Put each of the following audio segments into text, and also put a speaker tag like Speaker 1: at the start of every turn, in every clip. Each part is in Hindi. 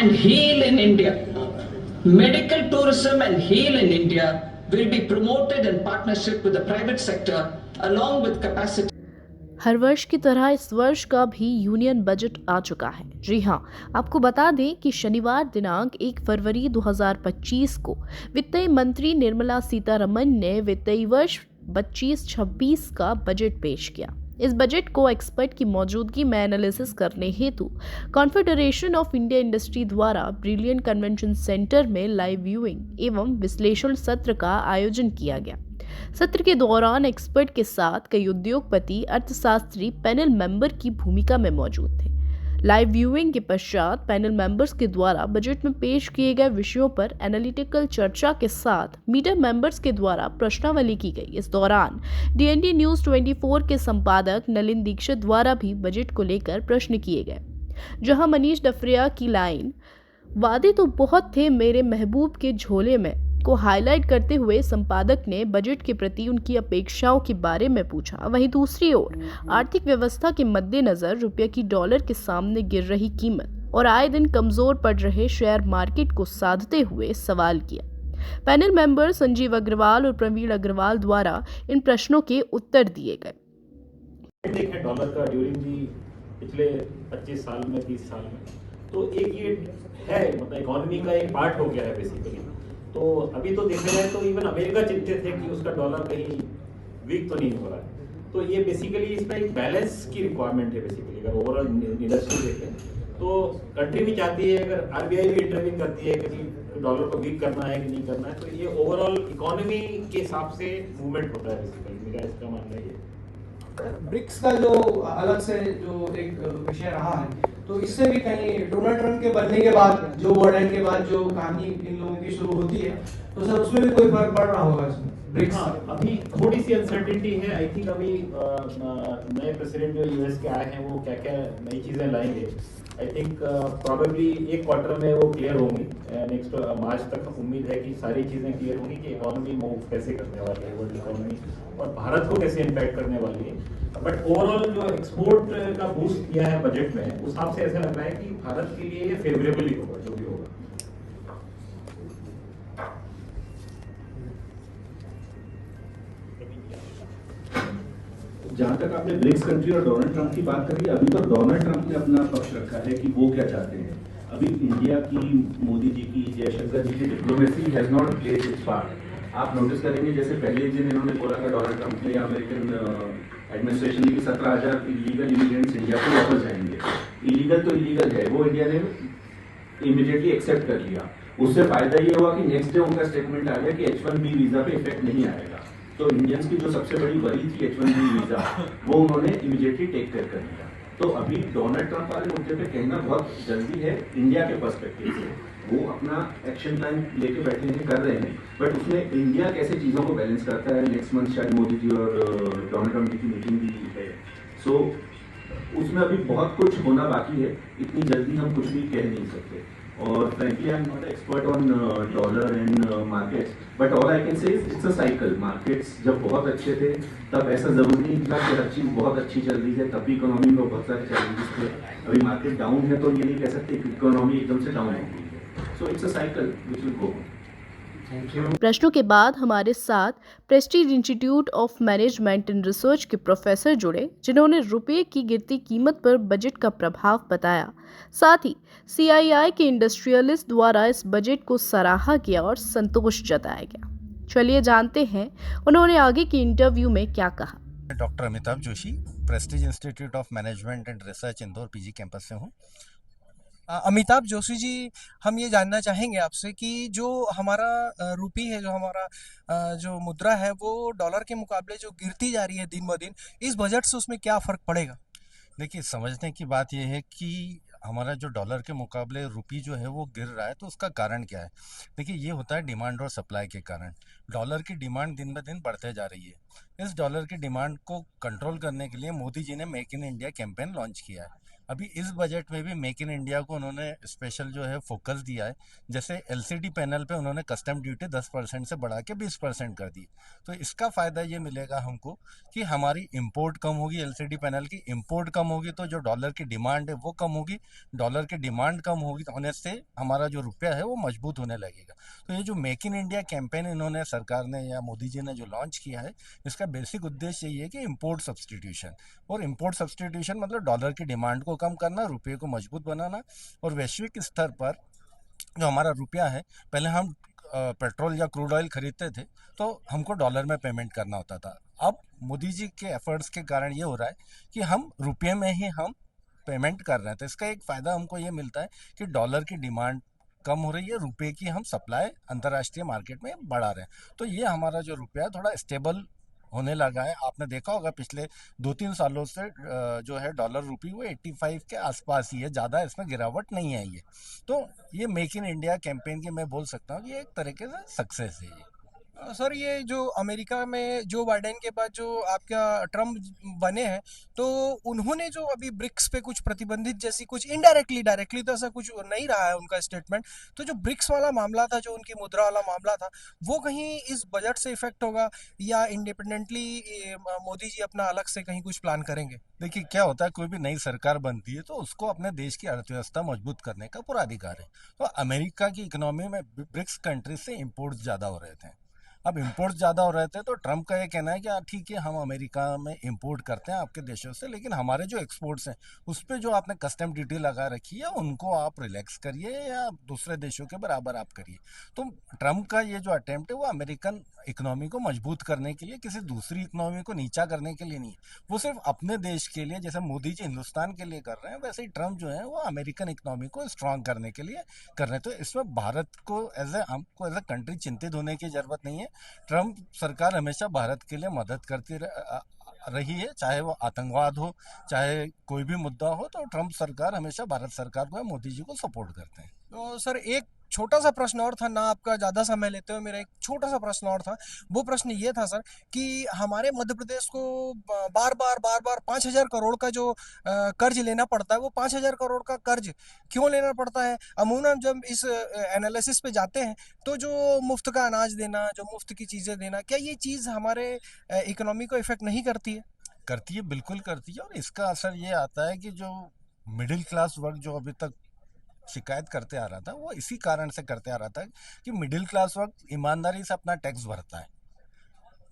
Speaker 1: and Heal in India. Medical tourism and Heal in India will be promoted in partnership with the private sector along with capacity.
Speaker 2: हर वर्ष की तरह इस वर्ष का भी यूनियन बजट आ चुका है। जी हाँ, आपको बता दें कि शनिवार दिनांक 1 फरवरी 2025 को वित्त मंत्री निर्मला सीतारमण ने वित्तीय वर्ष 25-26 का बजट पेश किया। इस बजट को एक्सपर्ट की मौजूदगी में एनालिसिस करने हेतु कॉन्फेडरेशन ऑफ इंडिया इंडस्ट्री द्वारा ब्रिलियंट कन्वेंशन सेंटर में लाइव व्यूइंग एवं विश्लेषण सत्र का आयोजन किया गया। सत्र के दौरान एक्सपर्ट के साथ कई उद्योगपति, अर्थशास्त्री पैनल मेंबर की भूमिका में मौजूद थे। लाइव व्यूइंग के पश्चात पैनल मेंबर्स के द्वारा बजट में पेश किए गए विषयों पर एनालिटिकल चर्चा के साथ मीडिया मेंबर्स के द्वारा प्रश्नावली की गई। इस दौरान डीएनडी न्यूज 24 के संपादक नलिन दीक्षित द्वारा भी बजट को लेकर प्रश्न किए गए, जहां मनीष डफरिया की लाइन "वादे तो बहुत थे मेरे महबूब के झोले में" को हाईलाइट करते हुए संपादक ने बजट के प्रति उनकी अपेक्षाओं के बारे में पूछा। वहीं दूसरी ओर आर्थिक व्यवस्था के मद्देनजर रुपये की डॉलर के सामने गिर रही कीमत और आए दिन कमजोर पड़ रहे शेयर मार्केट को साधते हुए सवाल किया। पैनल मेंबर संजीव अग्रवाल और प्रवीण अग्रवाल द्वारा इन प्रश्नों के उत्तर दिए गए।
Speaker 3: डॉलर का ड्यूरिंग दी पिछले 25 साल में 30 साल में तो एक ये है, मतलब इकोनॉमी का एक पार्ट हो गया है बेसिकली। तो अभी तो देखा जाए तो इवन अमेरिका चिंतित है कि उसका डॉलर कहीं वीक तो नहीं हो रहा है। तो ये बेसिकली इसमें एक बैलेंस की रिक्वायरमेंट है बेसिकली। अगर ओवरऑल इंडस्ट्री देखें तो कंट्री भी चाहती है, अगर आरबीआई भी इंटरवीन करती है कि डॉलर को वीक करना है कि नहीं करना है, तो ये ओवरऑल इकोनॉमी के हिसाब से मूवमेंट होता है बेसिकली। मेरा इसका मानना है
Speaker 4: ब्रिक्स का जो अलग से जो एक विषय रहा है, तो इससे भी कहीं डोनाल्ड ट्रंप के बनने के बाद, जो बॉर्डन के बाद जो कहानी इन लोगों की शुरू होती है, तो सर उसमें भी कोई फर्क पड़ रहा होगा इसमें ब्रिक्स?
Speaker 3: हाँ, अभी थोड़ी सी अनसर्टेनिटी है। आई थिंक अभी नए प्रेसिडेंट जो यूएस के आए हैं वो क्या क्या नई चीज़ें लाएंगे। आई थिंक प्रॉबेबली एक क्वार्टर में वो क्लियर होंगी। नेक्स्ट मार्च तक उम्मीद है कि सारी चीज़ें क्लियर होंगी कि इकोनॉमी मूव कैसे करने वाली है, वर्ल्ड इकोनॉमी, और भारत को कैसे इम्पैक्ट करने वाली है। बट ओवरऑल जो एक्सपोर्ट का बूस्ट किया है बजट में, उस हिसाब से ऐसा लग रहा है कि भारत के लिए ये फेवरेबल ही होगा जो भी होगा।
Speaker 5: जहां तक आपने ब्रिक्स कंट्री और डोनाल्ड ट्रंप की बात करी, अभी तो डोनाल्ड ट्रंप ने अपना पक्ष रखा है कि वो क्या चाहते हैं। अभी इंडिया की, मोदी जी की, जयशंकर जी की diplomacy has not played it's part. आप नोटिस करेंगे जैसे पहले दिन इन्होंने बोला था डोनाल्ड ट्रंप ने या अमेरिकन एडमिनिस्ट्रेशन ने कि 17,000 इलीगल इमिग्रेंट्स इंडिया को वापस जाएंगे। इलीगल तो इलीगल है, वो इंडिया ने इमीडिएटली एक्सेप्ट कर लिया। उससे फायदा ये हुआ कि नेक्स्ट डे उनका स्टेटमेंट आ गया कि H1B वीजा पे इफेक्ट नहीं आएगा। तो इंडियंस की जो सबसे बड़ी वरी थी H1B वीजा, वो उन्होंने इमीडिएटली टेक केयर कर लिया। तो अभी डोनाल्ड ट्रंप वाले मुद्दे पे कहना बहुत जल्दी है इंडिया के पर्सपेक्टिव से। वो अपना एक्शन प्लान लेके बैठे हैं, कर रहे हैं, बट उसमें इंडिया कैसे चीज़ों को बैलेंस करता है, नेक्स्ट मंथ शायद मोदी जी और डोनाल्ड ट्रंप जी की मीटिंग भी है। सो उसमें अभी बहुत कुछ होना बाकी है, इतनी जल्दी हम कुछ भी कह नहीं सकते। और frankly I'm not an expert on dollar and markets, but all I can say is it's a cycle. Markets जब बहुत अच्छे थे तब ऐसा जरूरी नहीं था कि हर चीज़ बहुत अच्छी चल रही है, तभी इकोनॉमी में बहुत सारे चैलेंजेस थे। अभी मार्केट डाउन है तो ये नहीं कह सकते कि इकोनॉमी एकदम से डाउन हो गई है। So it's a cycle which will go.
Speaker 2: प्रश्नों के बाद हमारे साथ Prestige institute of management and research के प्रोफेसर जुड़े, जिन्होंने रुपये की गिरती कीमत पर बजट का प्रभाव बताया। साथ ही CII के इंडस्ट्रियलिस्ट द्वारा इस बजट को सराहा गया और संतोष जताया गया। चलिए जानते हैं उन्होंने आगे के इंटरव्यू में क्या कहा।
Speaker 6: Doctor Amitabh Joshi, Prestige institute of management and research Indore PG campus से हूँ।
Speaker 7: अमिताभ जोशी जी, हम ये जानना चाहेंगे आपसे कि जो हमारा रुपी है, जो हमारा जो मुद्रा है, वो डॉलर के मुकाबले जो गिरती जा रही है दिन ब दिन, इस बजट से उसमें क्या फ़र्क पड़ेगा?
Speaker 6: देखिए, समझने की बात यह है कि हमारा जो डॉलर के मुकाबले रुपी जो है वो गिर रहा है, तो उसका कारण क्या है। देखिए, ये होता है डिमांड और सप्लाई के कारण। डॉलर की डिमांड दिन ब दिन बढ़ते जा रही है। इस डॉलर की डिमांड को कंट्रोल करने के लिए मोदी जी ने make in India campaign launch किया है। अभी इस बजट में भी मेक इन इंडिया को उन्होंने स्पेशल जो है फोकस दिया है। जैसे एलसीडी पैनल पे उन्होंने कस्टम ड्यूटी 10% से बढ़ा के 20% कर दी। तो इसका फ़ायदा ये मिलेगा हमको कि हमारी इंपोर्ट कम होगी, एलसीडी पैनल की इंपोर्ट कम होगी तो जो डॉलर की डिमांड है वो कम होगी। डॉलर की डिमांड कम होगी तो होने से हमारा जो रुपया है वो मजबूत होने लगेगा। तो ये जो मेक इन इंडिया कैंपेन इन्होंने सरकार ने या मोदी जी ने जो लॉन्च किया है, इसका बेसिक उद्देश्य यही है कि इंपोर्ट सब्सटीट्यूशन, और इंपोर्ट सब्सटीट्यूशन मतलब डॉलर की डिमांड को कम करना, रुपये को मजबूत बनाना। और वैश्विक स्तर पर जो हमारा रुपया है, पहले हम पेट्रोल या क्रूड ऑयल खरीदते थे तो हमको डॉलर में पेमेंट करना होता था। अब मोदी जी के एफर्ट्स के कारण ये हो रहा है कि हम रुपये में ही हम पेमेंट कर रहे हैं। तो इसका एक फ़ायदा हमको ये मिलता है कि डॉलर की डिमांड कम हो रही है, रुपये की हम सप्लाई अंतर्राष्ट्रीय मार्केट में बढ़ा रहे हैं। तो ये हमारा जो रुपया है थोड़ा स्टेबल होने लगा है। आपने देखा होगा पिछले 2-3 सालों से जो है डॉलर रुपी वो 85 के आसपास ही है, ज़्यादा इसमें गिरावट नहीं आई है। तो ये मेक इन इंडिया कैंपेन की मैं बोल सकता हूँ कि ये एक तरीके से सक्सेस है ये।
Speaker 7: सर ये जो अमेरिका में जो बाइडेन के बाद जो आपका ट्रम्प बने हैं, तो उन्होंने जो अभी ब्रिक्स पे कुछ प्रतिबंधित जैसी कुछ इनडायरेक्टली डायरेक्टली तो ऐसा कुछ नहीं रहा है उनका स्टेटमेंट, तो जो ब्रिक्स वाला मामला था, जो उनकी मुद्रा वाला मामला था, वो कहीं इस बजट से इफेक्ट होगा या इंडिपेंडेंटली मोदी जी अपना अलग से कहीं कुछ प्लान करेंगे?
Speaker 6: देखिए क्या होता है, कोई भी नई सरकार बनती है तो उसको अपने देश की अर्थव्यवस्था मजबूत करने का पूरा अधिकार है। तो अमेरिका की इकोनॉमी में ब्रिक्स कंट्रीज से इंपोर्ट ज़्यादा हो रहे थे। अब इंपोर्ट ज़्यादा हो रहे थे तो ट्रम्प का ये कहना है कि हाँ ठीक है, हम अमेरिका में इंपोर्ट करते हैं आपके देशों से, लेकिन हमारे जो एक्सपोर्ट्स हैं उस पर जो आपने कस्टम ड्यूटी लगा रखी है उनको आप रिलैक्स करिए या दूसरे देशों के बराबर आप करिए। तो ट्रम्प का ये जो अटेम्प्ट है वो अमेरिकन इकोनॉमी को मजबूत करने के लिए, किसी दूसरी इकोनॉमी को नीचा करने के लिए नहीं है। वो सिर्फ अपने देश के लिए, जैसे मोदी जी हिंदुस्तान के लिए कर रहे हैं, वैसे ही ट्रम्प जो है वो अमेरिकन इकोनॉमी को स्ट्रांग करने के लिए कर रहे हैं। तो इसमें भारत को हमको एज ए कंट्री चिंतित होने की जरूरत नहीं है। ट्रम्प सरकार हमेशा भारत के लिए मदद करती रही है, चाहे वो आतंकवाद हो, चाहे कोई भी मुद्दा हो, तो ट्रम्प सरकार हमेशा भारत सरकार को या मोदी जी को सपोर्ट करते हैं।
Speaker 7: तो सर एक छोटा सा प्रश्न और था, ना आपका ज़्यादा समय लेते हुए मेरा एक छोटा सा प्रश्न और था। वो प्रश्न ये था सर कि हमारे मध्य प्रदेश को बार बार 5,000 करोड़ का जो कर्ज लेना पड़ता है, वो 5,000 करोड़ का कर्ज क्यों लेना पड़ता है? अमूमन जब इस एनालिसिस पे जाते हैं तो जो मुफ्त का अनाज देना, जो मुफ्त की चीज़ें देना, क्या ये चीज़ हमारे इकोनॉमी को इफेक्ट नहीं करती है?
Speaker 6: करती है, बिल्कुल करती है। और इसका असर ये आता है कि जो मिडिल क्लास वर्ग जो अभी तक शिकायत करते आ रहा था, वो इसी कारण से करते आ रहा था कि मिडिल क्लास वर्ग ईमानदारी से अपना टैक्स भरता है,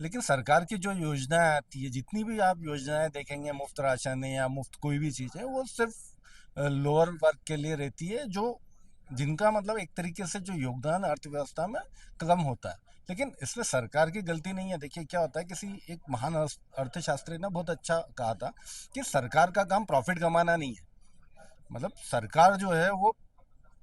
Speaker 6: लेकिन सरकार की जो योजनाएं आती है, जितनी भी आप योजनाएं देखेंगे, मुफ्त राशन है या मुफ्त कोई भी चीज़ है, वो सिर्फ लोअर वर्ग के लिए रहती है, जो जिनका मतलब एक तरीके से जो योगदान अर्थव्यवस्था में कम होता है। लेकिन इसमें सरकार की गलती नहीं है। देखिए क्या होता है, किसी एक महान अर्थशास्त्री ने बहुत अच्छा कहा था कि सरकार का काम प्रॉफिट कमाना नहीं है। मतलब सरकार जो है वो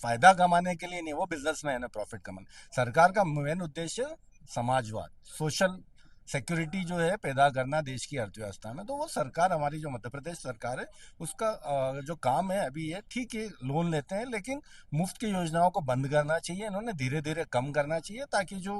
Speaker 6: फायदा कमाने के लिए नहीं, वो बिजनेसमैन है, प्रॉफिट कमाना। सरकार का मेन उद्देश्य समाजवाद, सोशल सिक्योरिटी जो है पैदा करना देश की अर्थव्यवस्था में। तो वो सरकार, हमारी जो मध्य प्रदेश सरकार है, उसका जो काम है अभी ये ठीक है, लोन लेते हैं, लेकिन मुफ्त की योजनाओं को बंद करना चाहिए, इन्होंने धीरे धीरे कम करना चाहिए, ताकि जो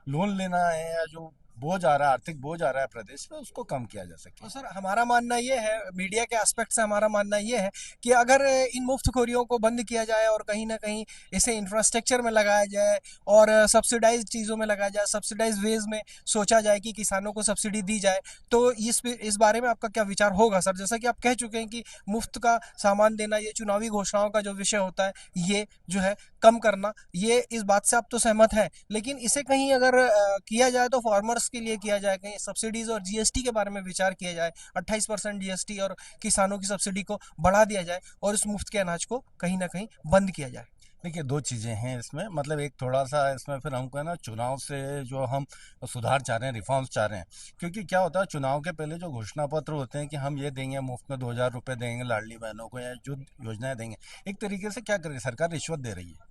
Speaker 6: लोन लेना है या जो बोझ आ रहा है, आर्थिक बोझ आ रहा है प्रदेश में, उसको कम किया जा सके।
Speaker 7: तो सर हमारा मानना ये है, मीडिया के एस्पेक्ट से हमारा मानना ये है कि अगर इन मुफ्तखोरियों को बंद किया जाए और कहीं ना कहीं इसे इंफ्रास्ट्रक्चर में लगाया जाए और सब्सिडाइज चीज़ों में लगाया जाए, सब्सिडाइज वेज में सोचा जाए कि किसानों को सब्सिडी दी जाए, तो इस बारे में आपका क्या विचार होगा सर? जैसा कि आप कह चुके हैं कि मुफ्त का सामान देना, ये चुनावी घोषणाओं का जो विषय होता है, ये जो है कम करना, ये इस बात से आप तो सहमत हैं, लेकिन इसे कहीं अगर किया जाए तो फार्मर्स के लिए किया जाए, कहीं सब्सिडीज और जीएसटी के बारे में विचार किया जाए, 28% जीएसटी और किसानों की सब्सिडी को बढ़ा दिया जाए और इस मुफ्त के अनाज को कहीं ना कहीं बंद किया जाए।
Speaker 6: देखिए दो चीज़ें हैं इसमें, मतलब एक थोड़ा सा इसमें फिर हमको है ना, चुनाव से जो हम सुधार चाह रहे हैं, रिफॉर्म्स चाह रहे हैं। क्योंकि क्या होता है, चुनाव के पहले जो घोषणा पत्र होते हैं कि हम ये देंगे, मुफ्त में 2,000 रुपये देंगे लाडली बहनों को, या जो योजनाएं देंगे, एक तरीके से क्या कर रही है सरकार, रिश्वत दे रही है।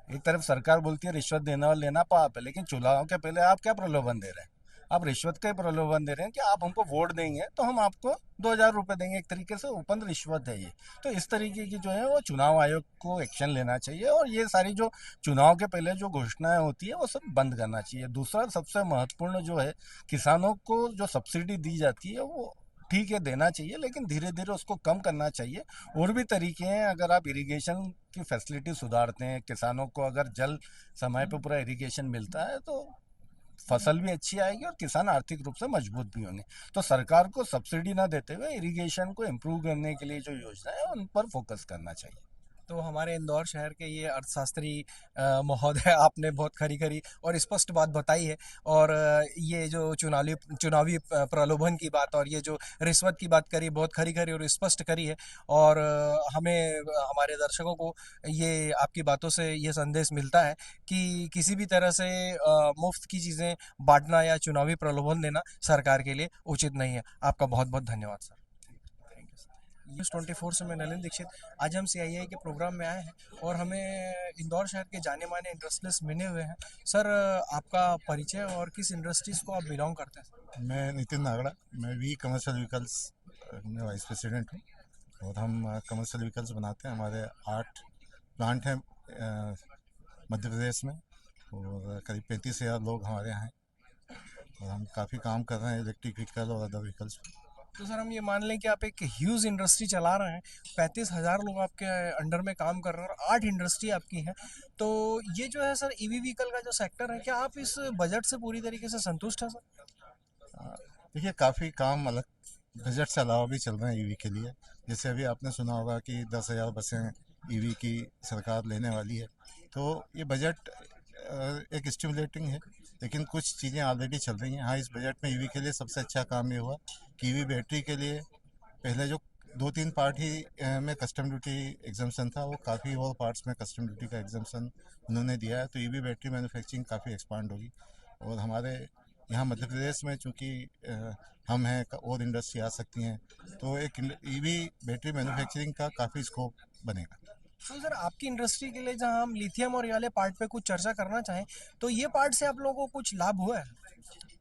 Speaker 6: एक तरफ सरकार बोलती है रिश्वत देना और लेना पाप है, लेकिन चुनाव के पहले आप क्या प्रलोभन दे रहे हैं? आप रिश्वत का ही प्रलोभन दे रहे हैं कि आप हमको वोट देंगे तो हम आपको 2,000 रुपये देंगे। एक तरीके से ओपन रिश्वत है ये। तो इस तरीके की जो है वो चुनाव आयोग को एक्शन लेना चाहिए, और ये सारी जो चुनाव के पहले जो घोषणाएं होती है वो सब बंद करना चाहिए। दूसरा सबसे महत्वपूर्ण जो है, किसानों को जो सब्सिडी दी जाती है वो ठीक है देना चाहिए, लेकिन धीरे धीरे उसको कम करना चाहिए। और भी तरीके हैं, अगर आप इरिगेशन की फैसिलिटी सुधारते हैं, किसानों को अगर जल समय पे पूरा इरिगेशन मिलता है तो फसल भी अच्छी आएगी और किसान आर्थिक रूप से मजबूत भी होंगे। तो सरकार को सब्सिडी ना देते हुए इरिगेशन को इम्प्रूव करने के लिए जो योजना है उन पर फोकस करना चाहिए।
Speaker 7: तो हमारे इंदौर शहर के ये अर्थशास्त्री महोदय, आपने बहुत खरी खरी और स्पष्ट बात बताई है। और ये जो चुनावी प्रलोभन की बात और ये जो रिश्वत की बात करी, बहुत खरी खरी और स्पष्ट करी है। और हमें, हमारे दर्शकों को ये आपकी बातों से ये संदेश मिलता है कि किसी भी तरह से मुफ्त की चीज़ें बांटना या चुनावी प्रलोभन देना सरकार के लिए उचित नहीं है। आपका बहुत बहुत धन्यवाद सर। न्यूज़ 24 से मैं नलिन दीक्षित। आज हम CII के प्रोग्राम में आए हैं और हमें इंदौर शहर के जाने माने इंडस्ट्रियलिस्ट मिले हुए हैं। सर, आपका परिचय और किस इंडस्ट्रीज़ को आप बिलोंग करते हैं?
Speaker 6: मैं नितिन नागड़ा, मैं वी कमर्शियल व्हीकल्स में वाइस प्रेसिडेंट हूँ और हम कमर्शियल व्हीकल्स बनाते हैं। हमारे 8 प्लांट हैं मध्य प्रदेश में और करीब 35,000 लोग हमारे यहाँ हैं और हम काफ़ी काम कर रहे हैं इलेक्ट्रिक व्हीकल और अदर व्हीकल्स।
Speaker 7: तो सर, हम ये मान लें कि आप एक ह्यूज इंडस्ट्री चला रहे हैं, 35,000 लोग आपके अंडर में काम कर रहे हैं और 8 इंडस्ट्री आपकी है। तो ये जो है सर, EV व्हीकल का जो सेक्टर है, क्या आप इस बजट से पूरी तरीके से संतुष्ट हैं सर?
Speaker 6: देखिए, काफ़ी काम अलग बजट से अलावा भी चल रहे हैं ईवी के लिए। जैसे अभी आपने सुना होगा कि 10,000 बसें ईवी की सरकार लेने वाली है। तो ये बजट एक स्टिमुलेटिंग है, लेकिन कुछ चीज़ें ऑलरेडी चल रही हैं। हाँ, इस बजट में ईवी के लिए सबसे अच्छा काम ये हुआ कि ईवी बैटरी के लिए पहले जो 2-3 पार्ट ही में कस्टम ड्यूटी एग्जम्पशन था, वो काफ़ी और पार्ट्स में कस्टम ड्यूटी का एग्जम्पशन उन्होंने दिया है। तो ईवी बैटरी मैन्युफैक्चरिंग काफ़ी एक्सपांड होगी और हमारे यहाँ मध्य प्रदेश में चूँकि हम हैं और इंडस्ट्री आ सकती हैं, तो एक ईवी बैटरी मैन्युफैक्चरिंग का काफ़ी स्कोप बनेगा।
Speaker 7: तो सर, आपकी इंडस्ट्री के लिए जहां हम लिथियम और ये वाले पार्ट पे कुछ चर्चा करना चाहें, तो ये पार्ट से आप लोगों को कुछ लाभ हुआ है?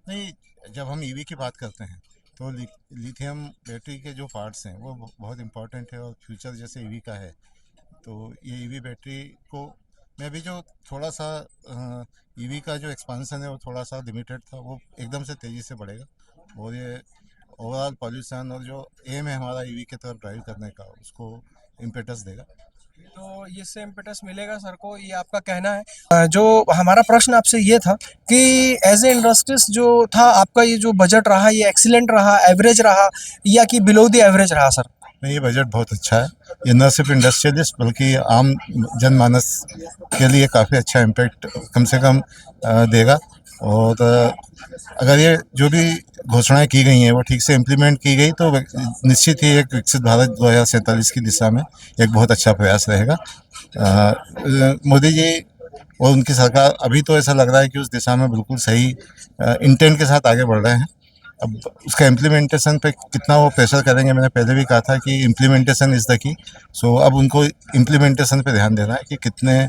Speaker 6: नहीं, जब हम ईवी की बात करते हैं तो लिथियम बैटरी के जो पार्ट्स हैं वो बहुत इंपॉर्टेंट है और फ्यूचर जैसे ईवी का है। तो ये ईवी बैटरी को मैं अभी जो थोड़ा सा ईवी का जो एक्सपांसन है वो थोड़ा सा लिमिटेड था, वो एकदम से तेज़ी से बढ़ेगा और ये ओवरऑल पॉल्यूशन और जो एम है हमारा ईवी की तरफ ड्राइव करने का, उसको इम्पेटस देगा।
Speaker 7: तो इससे इम्पेटस मिलेगा सर को, ये आपका कहना है। जो हमारा प्रश्न आपसे ये था कि एज ए इंडस्ट्रीज जो था आपका, ये जो बजट रहा, ये एक्सीलेंट रहा, एवरेज रहा या कि बिलो द एवरेज रहा सर?
Speaker 6: नहीं, ये बजट बहुत अच्छा है। ये न सिर्फ इंडस्ट्रियलिस्ट बल्कि आम जनमानस के लिए काफ़ी अच्छा इम्पैक्ट कम से कम देगा। और अगर ये जो भी घोषणाएं की गई हैं वो ठीक से इम्प्लीमेंट की गई तो निश्चित ही एक विकसित भारत 2047 की दिशा में एक बहुत अच्छा प्रयास रहेगा। मोदी जी और उनकी सरकार अभी तो ऐसा लग रहा है कि उस दिशा में बिल्कुल सही इंटेंट के साथ आगे बढ़ रहे हैं। अब उसका इम्प्लीमेंटेशन पे कितना वो प्रेशर करेंगे, मैंने पहले भी कहा था कि इम्प्लीमेंटेशन इज़ द की। सो अब उनको इम्प्लीमेंटेशन पे ध्यान देना है कि कितने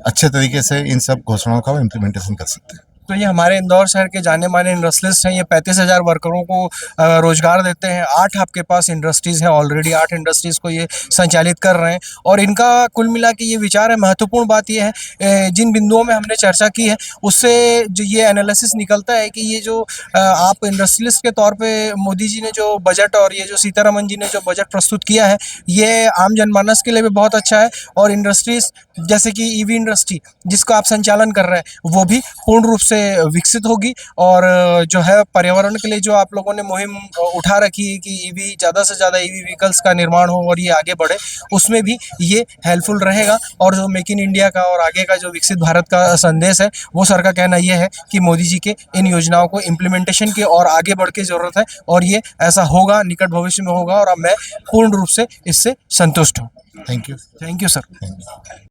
Speaker 6: अच्छे तरीके से इन सब घोषणाओं का वो इम्प्लीमेंटेशन कर सकते हैं।
Speaker 7: तो ये हमारे इंदौर शहर के जाने माने इंडस्ट्रियलिस्ट हैं। ये 35,000 वर्करों को रोजगार देते हैं। 8 आपके पास इंडस्ट्रीज़ हैं, ऑलरेडी 8 इंडस्ट्रीज़ को ये संचालित कर रहे हैं और इनका कुल मिला के ये विचार है। महत्वपूर्ण बात ये है, जिन बिंदुओं में हमने चर्चा की है उससे जो ये एनालिसिस निकलता है कि ये जो आप इंडस्ट्रियलिस्ट के तौर पर मोदी जी ने जो बजट और ये जो सीतारमन जी ने जो बजट प्रस्तुत किया है, ये आम जनमानस के लिए भी बहुत अच्छा है। और इंडस्ट्रीज़ जैसे कि ईवी इंडस्ट्री जिसका आप संचालन कर रहे हैं, वो भी पूर्ण रूप से विकसित होगी। और जो है पर्यावरण के लिए जो आप लोगों ने मुहिम उठा रखी है कि ईवी ज़्यादा से ज़्यादा ईवी व्हीकल्स का निर्माण हो और ये आगे बढ़े, उसमें भी ये हेल्पफुल रहेगा। और जो मेक इन इंडिया का और आगे का जो विकसित भारत का संदेश है, वो सर का कहना ये है कि मोदी जी के इन योजनाओं को इम्प्लीमेंटेशन की और आगे बढ़ के ज़रूरत है और ये ऐसा होगा, निकट भविष्य में होगा और अब मैं पूर्ण रूप से इससे संतुष्ट हूँ।
Speaker 6: Thank you.
Speaker 7: Thank you sir.
Speaker 6: Thank you.